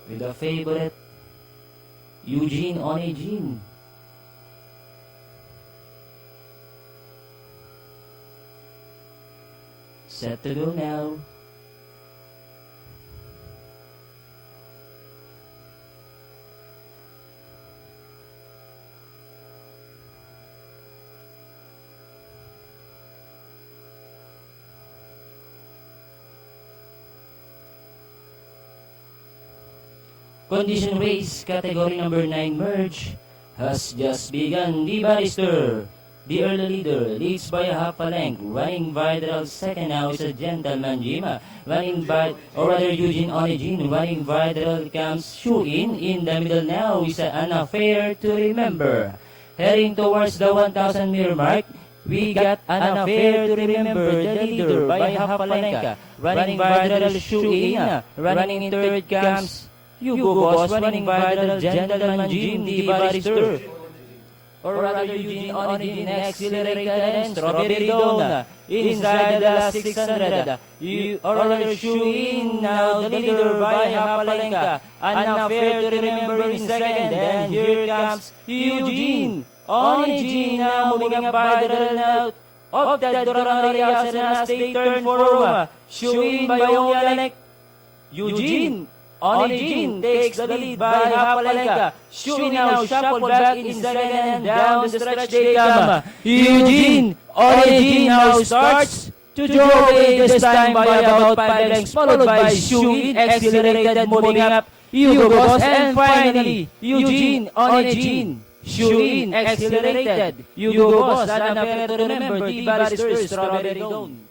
with the favorite Eugene Onegin. Set to go now. Condition race, category number 9 merge, has just begun. The barrister, the early leader, leads by a half a length. Running viral second now is a gentleman Jima. Running by, or rather Eugene Onegin. Running viral comes Shu in the middle now is an affair to remember. Heading towards the 1,000 meter mark, we got an affair to remember. The leader by half a length. Running viral Shu in. Running in third comes Hugo Boss, running viral gentleman Jim, the barrister. Or rather Eugene Onegin, accelerated and strawberry dawn. Inside the last 600. Or rather Shu in now, the leader by half a length. An affair to remember in second. And here comes Eugene Onegin now moving up viral now. Of the Dorang as they turn for Roma. Shu in by only a length. Eugene Onegin takes the lead by half a length. Shu now shuffled back in second and down the stretch they come. Eugene Onegin now starts to draw away this time by about 5 lengths, followed by Shu accelerated moving up Hugo Boss, and finally Eugene Onegin. Shu accelerated Hugo Boss, an affair to remember, the barrister Strawberry Dawn.